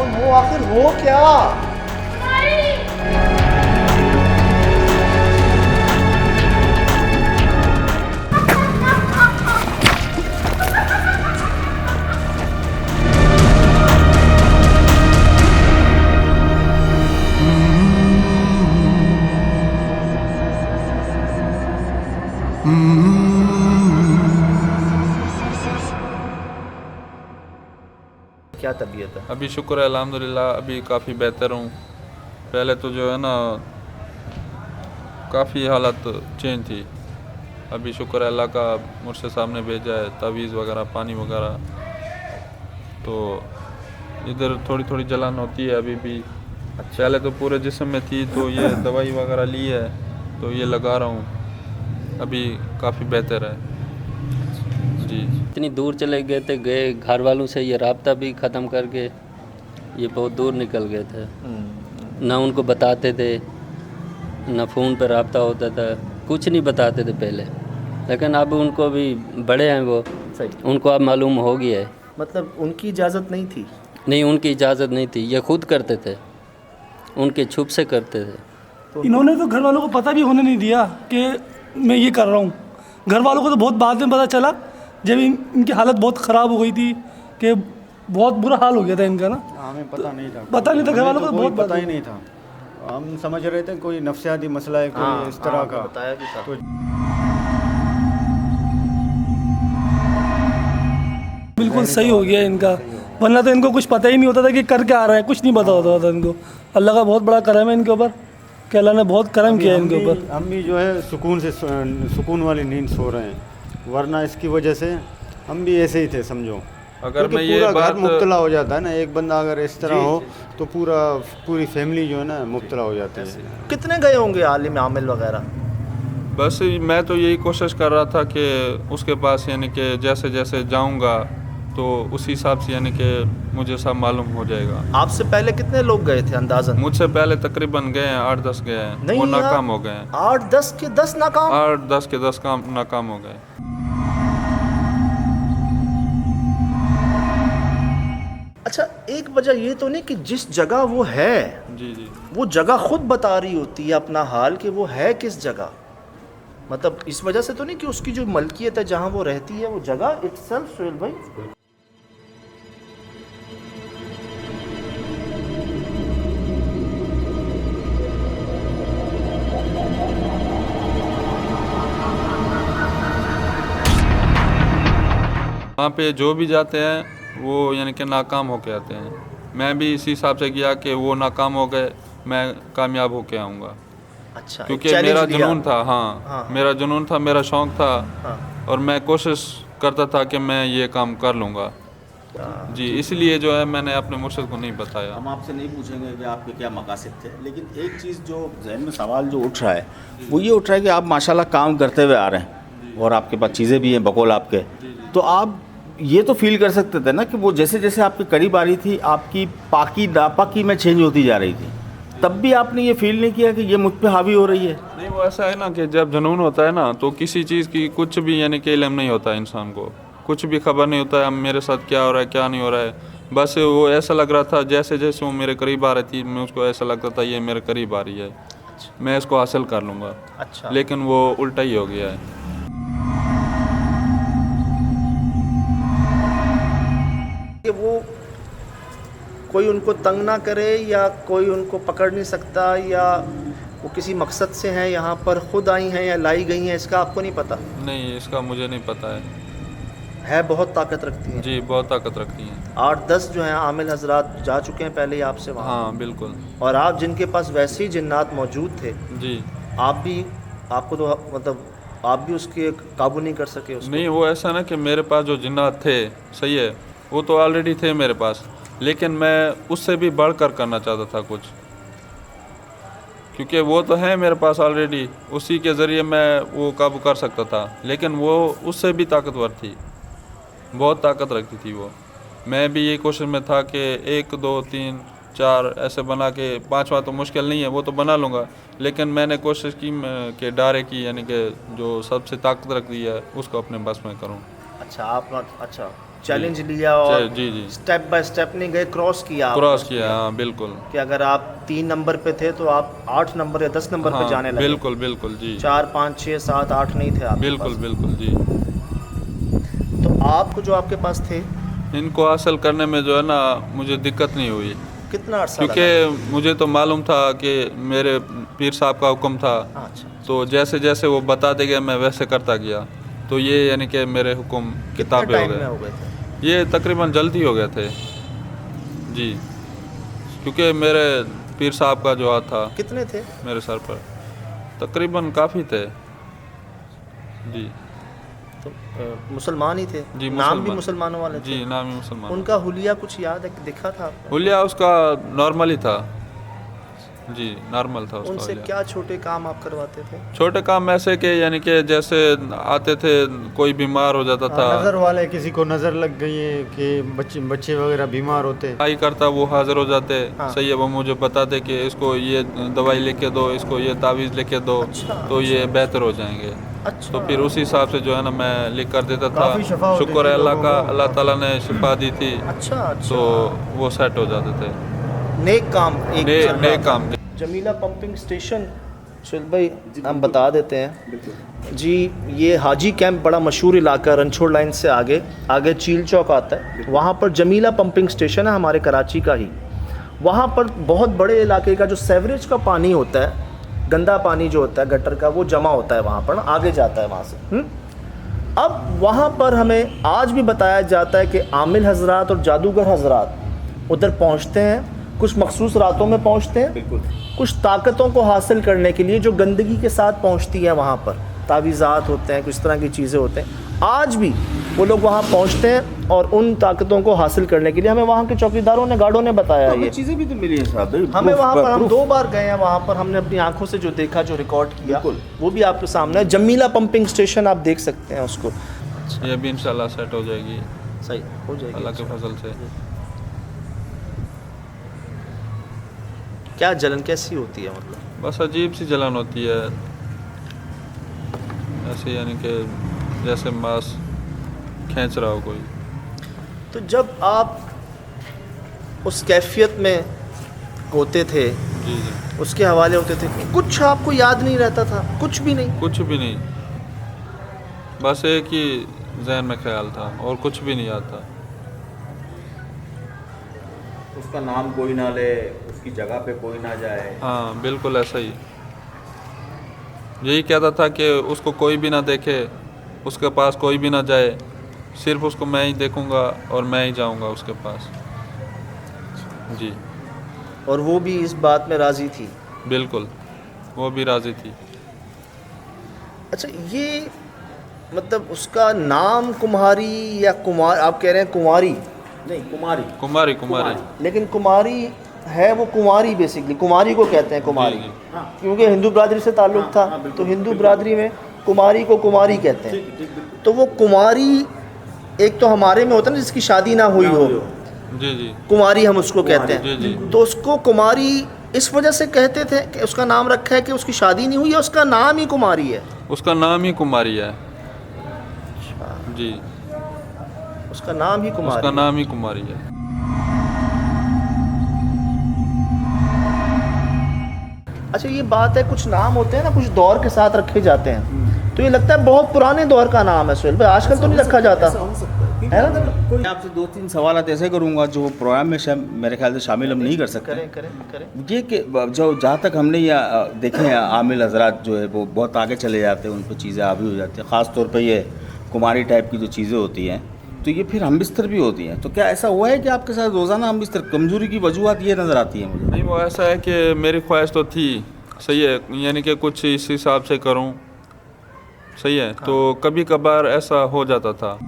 No, आखिर हो क्या? क्या तबीयत है? अभी शुक्र है अल्हम्दुलिल्लाह, अभी काफ़ी बेहतर हूँ। पहले तो जो है ना काफ़ी हालत चेंज थी। अभी शुक्र है अल्लाह का, मुझसे सामने भेजा है तावीज़ वगैरह, पानी वगैरह। तो इधर थोड़ी थोड़ी जलन होती है अभी भी। पहले तो पूरे जिस्म में थी, तो ये दवाई वगैरह ली है तो ये लगा रहा हूँ, अभी काफ़ी बेहतर है जी। इतनी दूर चले गए थे, गए घर वालों से ये राब्ता भी ख़त्म करके ये बहुत दूर निकल गए थे। ना उनको बताते थे, ना फ़ोन पर राब्ता होता था, कुछ नहीं बताते थे पहले। लेकिन अब उनको भी बड़े हैं वो, सही। उनको अब मालूम हो गया है। मतलब उनकी इजाज़त नहीं थी? नहीं, उनकी इजाज़त नहीं थी, ये खुद करते थे, उनके छुप से करते थे। इन्होंने तो घर वालों को पता भी होने नहीं दिया कि मैं ये कर रहा हूँ। घर वालों को तो बहुत बाद में पता चला, जब इनकी हालत बहुत ख़राब हो गई थी कि बहुत बुरा हाल हो गया था इनका ना। हमें पता नहीं था, घर वालों को, कोई बहुत पता ही नहीं था। हम समझ रहे थे कोई नफ्सियाती मसला है, कोई इस तरह का। बताया भी था। तो बिल्कुल सही हो गया इनका, वरना तो इनको कुछ पता ही नहीं होता था कि कर क्या आ रहा है, कुछ नहीं पता होता था इनको। अल्लाह का बहुत बड़ा करम है इनके ऊपर कि अल्लाह ने बहुत करम किया है इनके ऊपर। हम भी जो है सुकून वाली नींद सो रहे हैं, वरना इसकी वजह से हम भी ऐसे ही थे समझो। अगर मैं ये पूरा घर बात मुब्तला हो जाता है ना, एक बंदा अगर इस तरह हो तो पूरी फैमिली जो है ना मुब्तला हो जाती है। कितने गए होंगे आलिम आमिल वगैरह? बस मैं तो यही कोशिश कर रहा था कि उसके पास यानी कि जैसे जैसे जाऊंगा तो उसी हिसाब से यानी कि मुझे सब मालूम हो जाएगा। आपसे पहले कितने लोग गए थे अंदाजन? मुझसे पहले तकरीबन गए हैं 8-10 गए हैं, नहीं वो यार, नाकाम हो गए हैं। 8-10 के 10 नाकाम? 8-10 के 10 काम नाकाम हो गए। अच्छा, एक वजह ये तो नहीं कि जिस जगह वो है, जी जी, वो जगह खुद बता रही होती है अपना हाल कि वो है किस जगह? मतलब इस वजह से तो नहीं कि उसकी जो मलकियत है जहाँ वो रहती है वो जगह इटसेल्फ। सोहेल भाई, वहाँ पे जो भी जाते हैं वो यानी कि नाकाम होके आते हैं। मैं भी इसी हिसाब से किया कि वो नाकाम हो गए, मैं कामयाब होके आऊँगा। अच्छा, क्योंकि एक मेरा challenge लिया। जुनून था, हाँ, मेरा जुनून था, मेरा शौक़ था। हाँ। और मैं कोशिश करता था कि मैं ये काम कर लूँगा जी। इसलिए जो है मैंने अपने मुर्शिद को नहीं बताया। हम आपसे नहीं पूछेंगे कि आपके क्या मकासद थे, लेकिन एक चीज़ जो जहन में सवाल जो उठ रहा है वो ये उठ रहा है कि आप माशाल्लाह काम करते हुए आ रहे हैं और आपके पास चीज़ें भी हैं बकौल आपके, तो आप ये तो फील कर सकते थे ना कि वो जैसे जैसे आपके करीब आ रही थी आपकी पाकी नापाकी में चेंज होती जा रही थी, तब भी आपने ये फील नहीं किया कि ये मुझ पे हावी हो रही है? नहीं, वो ऐसा है ना कि जब जुनून होता है ना तो किसी चीज़ की कुछ भी यानी कि इल्म नहीं होता है, इंसान को कुछ भी खबर नहीं होता है मेरे साथ क्या हो रहा है क्या नहीं हो रहा है। बस वो ऐसा लग रहा था जैसे जैसे वो मेरे करीब आ रही थी, मैं उसको ऐसा लगता था ये मेरे करीब आ रही है, मैं इसको हासिल कर लूँगा। अच्छा, लेकिन वो उल्टा ही हो गया है। कि वो कोई उनको तंग ना करे या कोई उनको पकड़ नहीं सकता, या वो किसी मकसद से हैं यहाँ पर, खुद आई हैं या लाई गई हैं, इसका आपको नहीं पता? नहीं, इसका मुझे नहीं पता है बहुत ताकत रखती हैं जी, बहुत ताकत रखती हैं। 8-10 जो हैं आमिल हजरात जा चुके हैं पहले ही आपसे वहाँ। हाँ बिल्कुल। और आप जिनके पास वैसे ही जिन्नात मौजूद थे, जी आप भी, आपको तो मतलब आप भी उसके काबू नहीं कर सके उसको? नहीं, वो ऐसा ना कि मेरे पास जो जिन्नात थे, सही है, वो तो ऑलरेडी थे मेरे पास, लेकिन मैं उससे भी बढ़कर करना चाहता था कुछ, क्योंकि वो तो है मेरे पास ऑलरेडी, उसी के ज़रिए मैं वो काबू कर सकता था, लेकिन वो उससे भी ताकतवर थी, बहुत ताकत रखती थी वो। मैं भी ये कोशिश में था कि 1 2 3 4 ऐसे बना के, 5वां तो मुश्किल नहीं है, वो तो बना लूँगा, लेकिन मैंने कोशिश की कि डारे की यानी कि जो सबसे ताकत रखती है उसको अपने बस में करूँ। अच्छा, आप अच्छा चैलेंज लिया और जी जी स्टेप बाय स्टेप नहीं गए, क्रॉस किया आपने क्रॉस उसको। किया, हाँ बिल्कुल। कि अगर आप 3 नंबर पे थे तो आप 8 नंबर या 10 नंबर पे हाँ जाने लगे। बिल्कुल बिल्कुल जी, 4 5 6 7 8 नहीं थे आपके बिल्कुल पास। बिल्कुल जी। तो आपको जो आपके पास थे इनको हासिल करने में जो है ना मुझे दिक्कत नहीं हुई, कितना अर्सा लगा? क्योंकि मुझे तो मालूम था कि मेरे पीर साहब का हुक्म था, अच्छा, तो जैसे जैसे वो बताते गए मैं वैसे करता गया, तो ये यानी कि मेरे हुक्म कितने किताबें हो टाइम में गए। हो गए थे? ये तकरीबन जल्दी हो गए थे जी, क्योंकि मेरे पीर साहब का जो हाथ था कितने थे? मेरे सर पर तकरीबन काफ़ी थे जी। तो मुसलमान ही थे? जी नाम भी मुसलमानों वाले थे? जी, नाम ही मुसलमान। उनका हुलिया कुछ याद है, दिखा था आपको? हुलिया उसका नॉर्मल ही था जी, नॉर्मल था उसका उनसे हुलिया। क्या छोटे काम आप करवाते थे? छोटे काम ऐसे के यानी कि जैसे आते थे कोई बीमार हो जाता था, नज़र वाले किसी को नज़र लग गई है कि बच्चे वगैरह बीमार होते हैं, आई करता वो हाजिर हो जाते। हाँ। सही है, वो मुझे बताते कि इसको ये दवाई लेके दो, इसको ये तावीज़ लेके दो, अच्छा, तो ये बेहतर हो जाएंगे। अच्छा, तो फिर उसी हिसाब से जो है ना मैं लिख कर देता था। काफ़ी शफा होती शुक्र थी है अल्लाह लोगों का, को। अल्लाह ताला ने शिफा दी थी, अच्छा, अच्छा। तो वो सेट हो जाते थे। नेक काम एक चल रहा नेक था। काम। जमीला पंपिंग स्टेशन, सुहेल भाई हम बता देते हैं जी, ये हाजी कैंप बड़ा मशहूर इलाका है, रणछोड़ लाइन से आगे चील चौक आता है, वहाँ पर जमीला पंपिंग स्टेशन है हमारे कराची का ही। वहाँ पर बहुत बड़े इलाके का जो सेवरेज का पानी होता है, गंदा पानी जो होता है गटर का, वो जमा होता है वहाँ पर, आगे जाता है वहाँ से। अब वहाँ पर हमें आज भी बताया जाता है कि आमिल हजरात और जादूगर हजरात उधर पहुँचते हैं, कुछ मखसूस रातों में पहुँचते हैं, बिल्कुल। कुछ ताकतों को हासिल करने के लिए जो गंदगी के साथ पहुँचती है वहाँ पर, तावीज़ात होते हैं, कुछ तरह की चीज़ें होते हैं, आज भी वो लोग वहाँ पहुँचते हैं और उन ताकतों को हासिल करने के लिए हमें वहाँ के चौकीदारों ने, गार्डों ने बताया ये चीज़ें भी तो मिली हैं साहब भाई, हमें। proof वहाँ पर हम proof। 2 बार गए हैं, वहाँ पर हमने अपनी आंखों से जो देखा, जो रिकॉर्ड किया, बिल्कुल। वो भी आपके सामने है। जमीला पंपिंग स्टेशन आप देख सकते हैं उसको। ये भी इंशाल्लाह सेट हो जाएगी सही हो जाएगी अल्लाह के फजल से। क्या जलन कैसी होती है मतलब? बस अजीब सी जलन होती है ऐसे, यानी कि जैसे मांस खींच रहा हो कोई। तो जब आप उस कैफियत में होते थे, जी जी, उसके हवाले होते थे, कुछ आपको याद नहीं रहता था? कुछ भी नहीं? कुछ भी नहीं, बस एक ही जहन में ख्याल था और कुछ भी नहीं आता। उसका नाम कोई ना ले, उसकी जगह पे कोई ना जाए। हाँ बिल्कुल ऐसा ही, यही कहता था कि उसको कोई भी ना देखे, उसके पास कोई भी ना जाए, सिर्फ उसको मैं ही देखूंगा और मैं ही जाऊंगा उसके पास जी। और वो भी इस बात में राज़ी थी? बिल्कुल, वो भी राज़ी थी। अच्छा, ये मतलब उसका नाम कुम्हारी या कुमार, आप कह रहे हैं कुंवारी? नहीं, कुमारी। कुमारी कुमारी लेकिन कुमारी है वो कुंवारी, बेसिकली कुमारी को कहते हैं कुमारी, जी, क्योंकि हिंदू बरादरी से ताल्लुक़ था, तो हिंदू बरादरी में कुमारी को कुमारी कहते हैं। तो वो कुमारी एक तो हमारे में होता है ना जिसकी शादी ना हुई हो, जी जी कुमारी हम उसको कहते हैं। जी जी, तो उसको कुमारी इस वजह से कहते थे कि उसका नाम रखा है कि उसकी शादी नहीं हुई है, उसका नाम ही कुमारी है? उसका नाम ही कुमारी है जी, उसका नाम ही कुमारी उसका है। नाम ही कुमारी है। अच्छा, ये बात है, कुछ नाम होते हैं ना कुछ दौर के साथ रखे जाते हैं, तो ये लगता है बहुत पुराने दौर का नाम है सुहेल भाई, आजकल तो नहीं रखा जाता है ना? मैं आपसे 2-3 सवाल ऐसे करूंगा जो प्रोग्राम में शायद मेरे ख्याल से शामिल हम नहीं कर सकते। करें करें करें। ये कि जो जहाँ तक हमने ये देखे हैं आमिल हजरात जो है वो बहुत आगे चले जाते हैं, उन पर चीज़ें हावी हो जाती हैं, ख़ास तौर पे ये कुमारी टाइप की जो चीज़ें होती हैं, तो ये फिर हम बिस्तर भी होती हैं। तो क्या ऐसा हुआ है कि आपके साथ रोज़ाना हम बिस्तर, कमज़ोरी की वजूहत ये नज़र आती है मुझे? नहीं, वो ऐसा है कि मेरी ख्वाहिश तो थी, सही है, यानी कि कुछ इस हिसाब से करूं, सही है, तो कभी कभार ऐसा हो जाता था।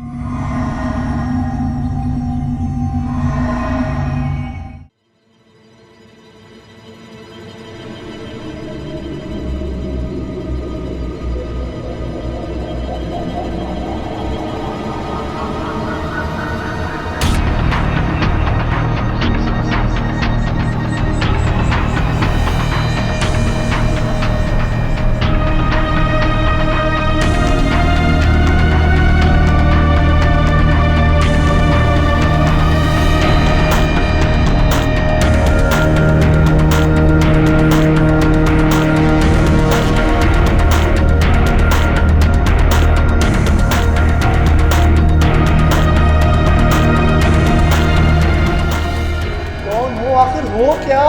हो क्या?